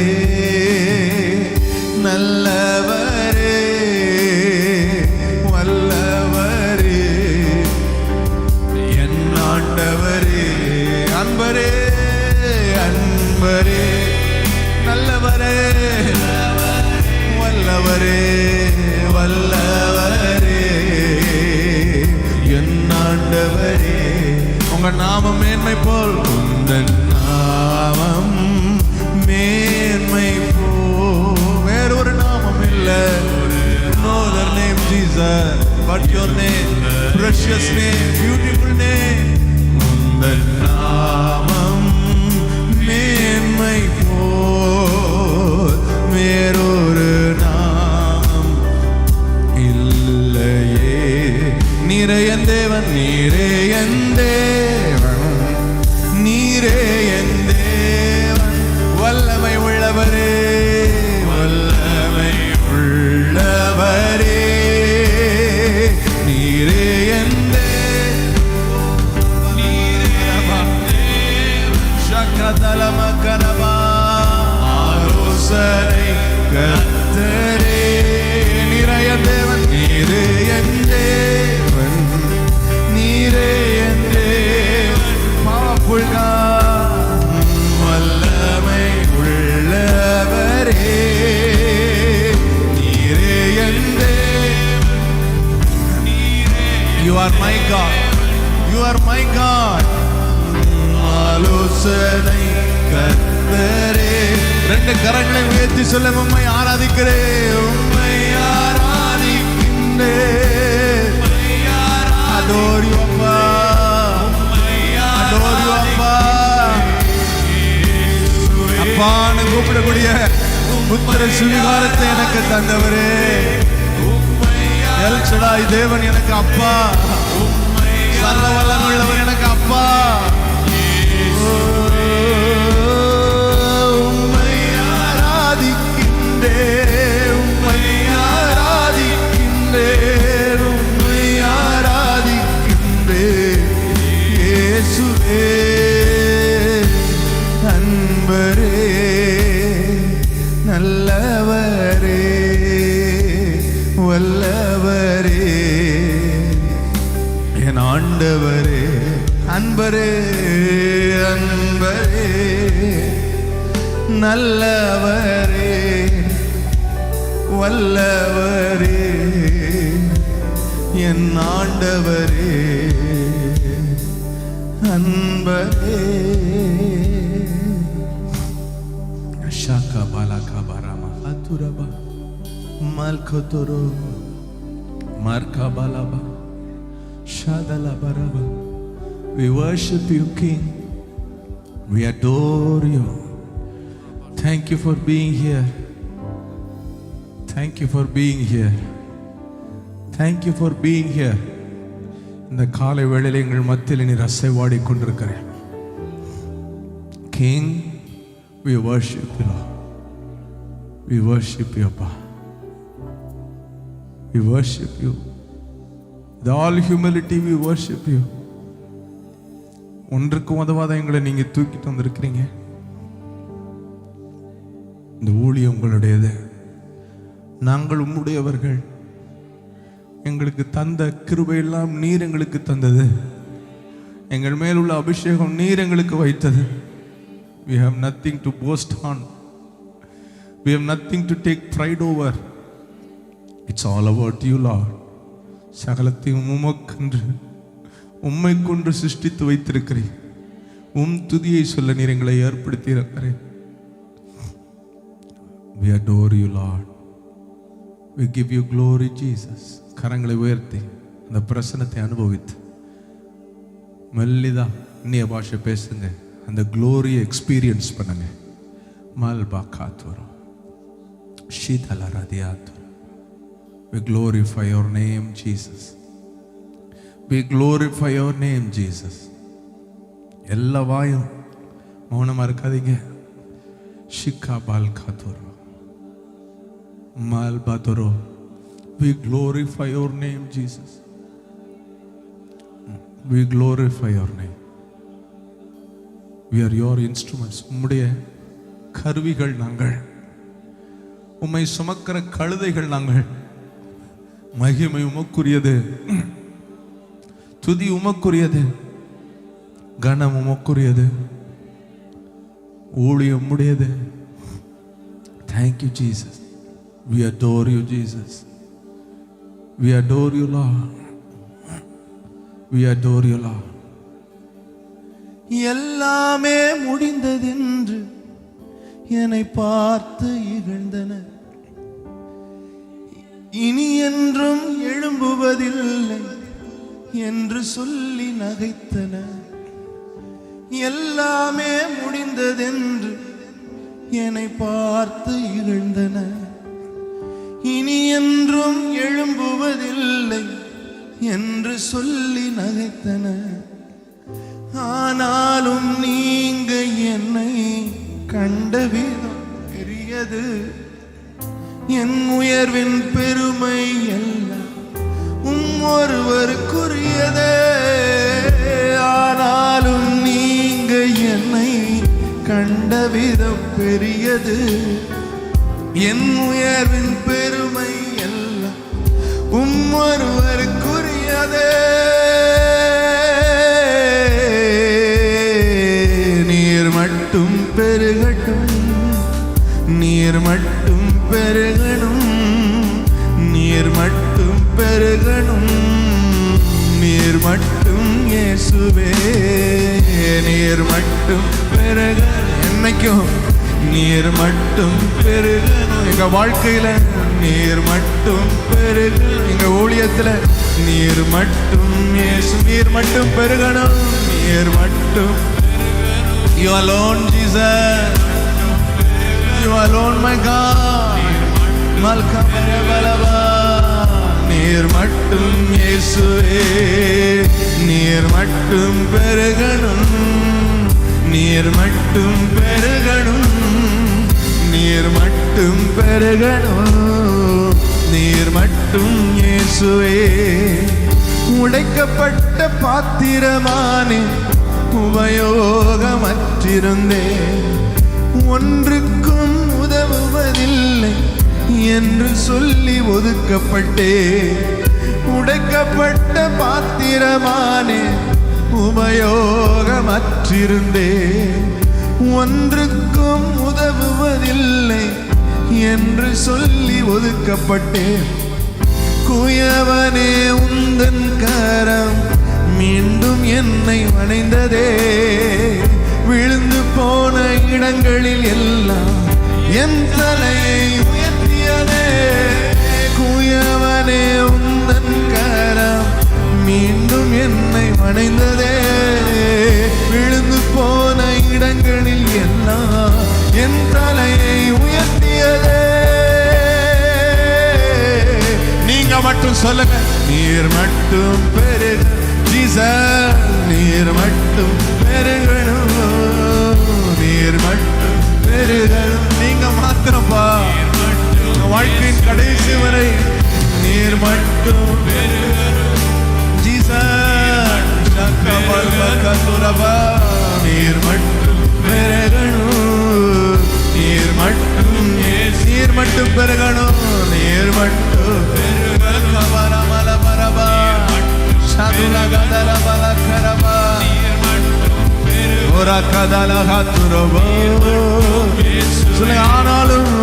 நல்லவரே, வல்லவரே, என் ஆண்டவரே, அன்பரே, அன்பரே, நல்லவரே, வல்லவரே, வல்லவரே, என் ஆண்டவரே. உங்க நாமம் மேன்மை போல், உந்தன் நாமம் மேன்மை போல் வேறொரு நாமம் இல்லை. No other name Jesus but your name, precious name, beautiful name. உந்தன் நாமம் மேன்மை போல் வேறொரு நாமம் இல்லையே. நீரே என் தேவன், நீரே என் தேவன், நீரே என் தேவன், வல்லமை உள்ளவரே, வல்லமை உள்ளவரே, நீரே என் தேவன், நீரே என் தேவன், சக்கதலமகரபா, ஆலோசனை கர்த்தரே, நீரே என் தேவன், நீரே என் தேவன், நீரே என் தேவன், powerful God, வல்லமை உள்ளவரே, நீரே என் தேவன், you are my God, you are my God, ஆலோசனை கர்த்தரே. ரெண்டு கரங்களை உயர்த்தி சொல்ல, உம்மை ஆராதிக்கிறேன், உம்மை ஆராதிக்கின்றேன், adore you அப்பா, adore you அப்பா. அப்பான்னு கூப்பிடக்கூடிய புத்திர சுவிகாரத்தை எனக்கு தந்தவரே, எல் ஷடாய் தேவன் எனக்கு அப்பா, சர்வ வல்லமையுள்ளவர் எனக்கு அப்பா. உம்மை ஆராதிக்கின்றேன், உம்மை ஆராதிக்கின்றேன், உம்மை ஆராதிக்கின்றேன் இயேசுவே, அன்பரே, நல்லவர் நண்பரே, நல்லவரே, வல்லவரே, என் ஆண்டவரே, அன்பரே. ஷாக்கா பாலாக்கா பாராமா அத்துரபா மல்கோதரோ மார்கா பாலாபா ஷாதலா பாராபா. We worship you, King. We adore you. Thank you for being here. Thank you for being here. Thank you for being here. இந்த காலை வேளையில் எங்கள் மத்தியில் நீர் அசைவாடி கொண்டிருக்கிறேன். King, we worship you, Lord. We worship you, Appa. We worship you. With all humility, we worship you. ஒன்றுக்கு உதவாத எங்களை நீங்க தூக்கிட்டு வந்திருக்கிறீங்க. இந்த ஊழியம் உங்களுடையது, நாங்கள் உம்முடையவர்கள். எங்களுக்கு தந்த கிருபையெல்லாம் நீர் எங்களுக்கு தந்தது. எங்கள் மேல் உள்ள அபிஷேகம் நீர் எங்களுக்கு வைத்தது. We have nothing to boast on. We have nothing to take pride over. It's all about you, Lord. சகலத்தையும் உமக்கென்று உம்மை கொண்டு சிருஷ்டித்து வைத்திருக்கிறேன். உம் துதியை சொல்ல நீர் எங்களை ஏற்படுத்தி இருக்கிறேன். We adore you, Lord. We give you glory, Jesus. கரங்களை உயர்த்தி அந்த பிரசன்னத்தை அனுபவித்து மெல்லிதா அந்நிய பாஷை பேசுங்க. அந்த க்ளோரியை எக்ஸ்பீரியன்ஸ் பண்ணுங்க. மல்பா காத்துரோ ஷீதல ரதியாத்துரோ. We glorify your name, Jesus. We glorify your name, Jesus. எல்லா வாயும் மௌனமா இருக்காதீங்க. ஷிக்கா பால் காத்துரோ மல்பா துரோ. We glorify your name, Jesus. We glorify your name. We are your instruments. உம்முடைய கருவிகள் நாங்கள். உம்மை சுமக்கிற கழுதைகள் நாங்கள். மகிமை உமக்குரியது, துதி உமக்குரியது, கனம் உமக்குரியது, ஊழியம் உம்முடையது. Thank you, Jesus. We adore you, Jesus. We adore you, Lord. We adore you, Lord. எல்லாமே முடிந்ததென்று என்னை பார்த்து இகழ்ந்தனர். இனி என்றும் எழும்புவதில்லை என்று சொல்லி நகைத்தனர். எல்லாமே முடிந்ததென்று என்னை பார்த்து இகழ்ந்தனர். இனி என்றும் எழும்புவதில்லை என்று சொல்லி நகைத்தனர். ஆனாலும் நீங்க என்னை கண்ட விதம் பெரியது. என் உயர்வின் பெருமை எல்லாம் ஒருவருக்குரியதே. ஆனாலும் நீங்க என்னை கண்ட விதம் பெரியது. என் உயர்வின் பெருமை எல்லாம் ஒருவருக்குரியதே. நீர் மட்டும் பெருகட்டும், நீர் மட்டும் பெருகணும், நீர் மட்டும் பெருகணும், நீர் மட்டும் இயேசுவே. நீர் மட்டும் பெருக, என்னைக்கும் நீர் மட்டும் பெருகணும். எங்க வாழ்க்கையில நீர் மட்டும் பெருகணும். எங்க ஊழியத்துல நீர் மட்டும் இயேசு, நீர் மட்டும் பெருகணும், நீர் மட்டும். You alone, Jesus. You alone, my God. மல்கமரவலவா. நீர் மட்டும் இயேசுவே. நீர் மட்டும் பெருகணும், நீர் மட்டும் பெருகணும், நீர் மட்டும் பெருகணும், நீர் மட்டும் இயேசுவே. உடைக்கப்பட்ட பாத்திரமானே, உபயோகமற்றிருந்தேன், ஒன்றுக்கும் உதவுவதில்லை என்று சொல்லி ஒதுக்கப்பட்டே. உடைக்கப்பட்ட பாத்திரமானே, உபயோகமற்றிருந்தேன், ஒன்றுக்கும் உதவுவதில்லை என்று சொல்லி ஒதுக்கப்பட்டேன். குயவனே உந்தன் கரம் மீண்டும் என்னை வணைந்ததே, விழுந்து போன இடங்களில் எல்லாம் என் தலையை உயர்த்தியதே. குயவனே உந்தன் கரம் மீண்டும் என்னை வணைந்ததே, விழுந்து போன இடங்களில் எல்லாம் என் தலையை உயர்த்தியதே. நீங்க மட்டும் சொல்லுங்க, நீர் மட்டும் பெருக ஜீசஸ், நீர் மட்டும் பெருகணும், நீர் மட்டும் பெருகணும். நீங்க மாத்திரப்பா, வாழ்க்கையின் கடைசி வரை நீர் மட்டும் பெருகணும் ஜீசஸ். நீர் மட்டும் பெருகணும், நீர் மட்டும், நீர் மட்டும் பெருகணும், நீர் மட்டும் பெருகணும். பரமல பரபா சாதுல கதல பல கரபா ஓரா கதல ஹத்துரபோ. ஆனாலும்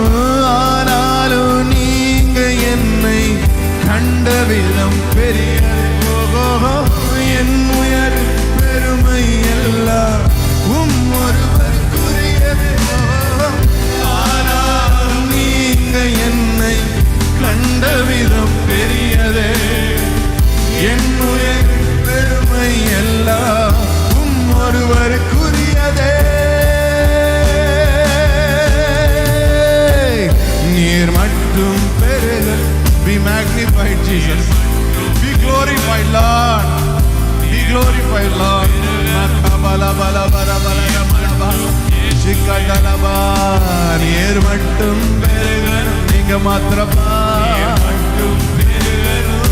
ஆனாலும் நீங்க என்னை கண்ட விதம் பெரிய, என் உயர் பெருமை எல்லாம் ஒருவருக்குரியதே. ஆனாலும் நீங்க என்னை கண்ட விதம் பெரியதே, என் உயர் பெருமை எல்லாம் ஒருவருக்குரியதே. நீர் மட்டும் பெருக. Be magnified Jesus, be glorified Lord, be glorified Lord. Makabala bala bala bala bala shikadalaba. நீர் மட்டும் பெருக, நீங்க மாத்திரமா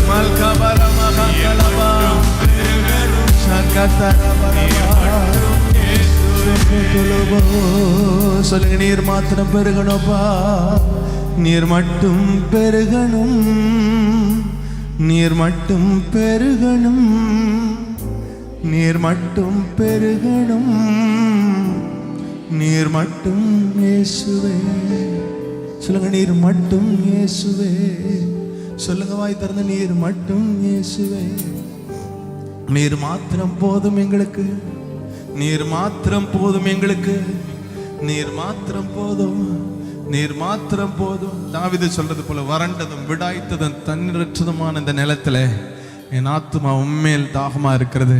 மல்கபல மகலபா சொல்லுங்க, நீர் மாத்திரம் பெருகணும்பா, நீர் மட்டும் பெருகணும், நீர் மட்டும் பெருகணும், நீர் மட்டும் பெருகணும், நீர் மட்டும் இயேசுவே. சொல்லுங்க, நீர் மட்டும் இயேசுவே. சொல்லுங்க வாய் திறந்து, நீர் மட்டும் இயேசுவே. நீர் மாத்திரம் போதும் எங்களுக்கு, நீர் மாத்திரம் போதும் எங்களுக்கு, நீர் மாத்திரம் போதும், நீர் மாத்திரம் போதும். தாவீது சொல்றது போல, வறண்டதும் விடாய்த்ததும் தண்ணீரற்றதுமான இந்த நிலத்துல என் ஆத்துமா உண்மையில் தாகமா இருக்கிறது,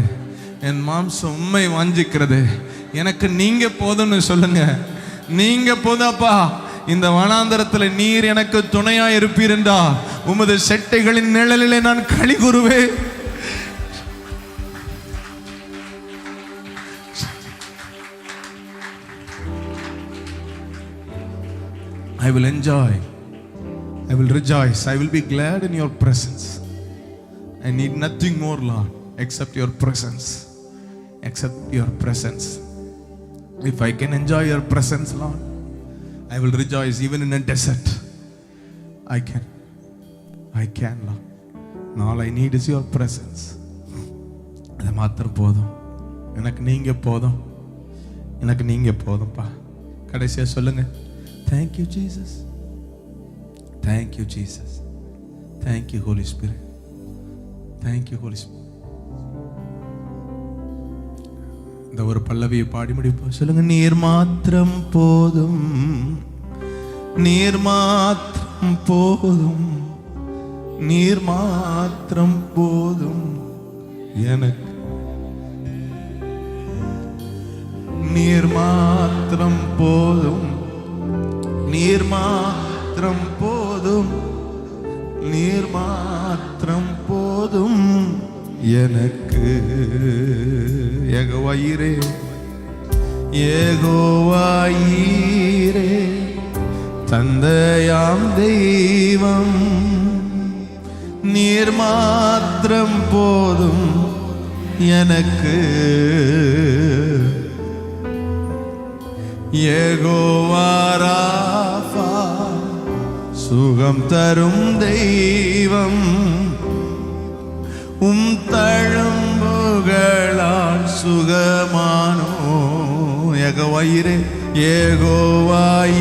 என் மாம்சம் உண்மை வாஞ்சிக்கிறது, எனக்கு நீங்க போதும்னு சொல்லுங்க. நீங்க போதாப்பா, இந்த வனாந்தரத்துல நீர் எனக்கு துணையா இருப்பீர் என்றா உமது செட்டைகளின் நிழலிலே நான் களி கூறுவேன். I will enjoy, I will rejoice, I will be glad in your presence. I need nothing more, Lord, except your presence, except your presence. If I can enjoy your presence, Lord, I will rejoice even in a desert. I can, Lord. And all I need is your presence. அது மாத்திரம் போதும், எனக்கு நீங்க போதும், எனக்கு நீங்க போதும்பா. கடைசியா சொல்லுங்க, thank you Jesus, thank you Jesus, thank you Holy Spirit, thank you Holy Spirit. இந்த ஒரு பல்லவியை பாடி முடிப்போம். சொல்லுங்க, நீர் மாத்திரம் போதும், நீர் மாத்திரம் போதும், நீர் மாத்திரம் போதும் எனக்கு, நீர் மாத்திரம் போதும், நீர் மாத்திரம் போதும், நீர் மாத்திரம் போதும் எனக்கு. யெகோவாயீரே, யெகோவாயீரே, தந்தையாம் தெய்வம், நீர் மாத்திரம் போதும் எனக்கு. யெகோவா ராஃபா, சுகம் தரும் தெய்வம், தழும்புகள் புகழால் சுகமானோ யெகோவாயிரே யெகோவாயிரே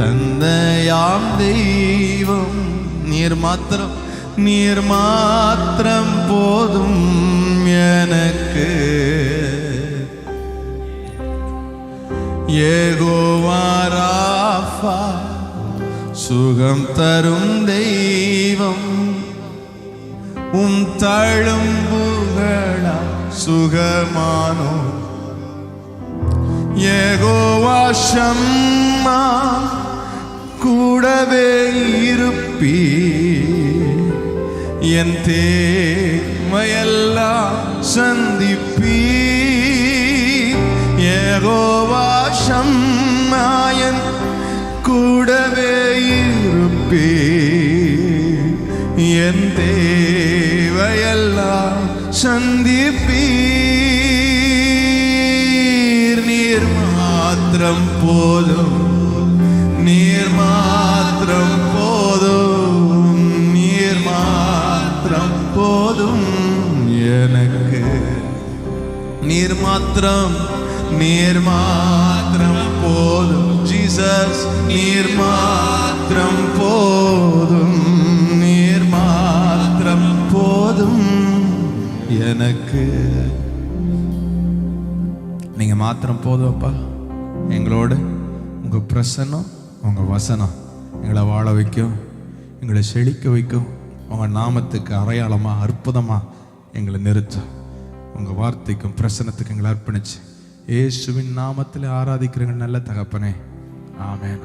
தந்தையாம் தெய்வம் நீர் மாத்திரம் போதும் எனக்கு. யெகோவா ராஃபா சுகம் தரும் தெய்வம் தழும்புகளா சுகமானோ. யெகோவா ஷம்மா கூடவே இருப்பீ என் தேவையெல்லாம் சந்திப்பீ. யெகோவா ஷம்மா என் கூடவே இருப்பீ என் தேவையெல்லாம் சந்திப்பீர். நீர் மாத்திரம் போதும், நீர் மாத்திரம் போதும், நீர் மாத்திரம் போதும் எனக்கு. நீர் மாத்திரம் போதும் ஜீசஸ், நீர் மாத்திரம் போதும், நீர் மாத்திரம் போதும் எனக்கு. நீங்க மாத்திரம் போதும்ப்பா. எங்களோடு உங்க பிரசன்னம், உங்க வசனம் எங்களை வாழ வைக்கும், எங்களை செழிக்க வைக்கும். உங்க நாமத்துக்கு அடையாளமா அற்புதமா எங்களை நிறுத்தும். உங்க வார்த்தைக்கும் பிரசன்னத்துக்கு எங்களை அர்ப்பணிச்சு இயேசுவின் நாமத்தில் ஆராதிக்கிறீங்க நல்ல தகப்பனே. ஆமென்.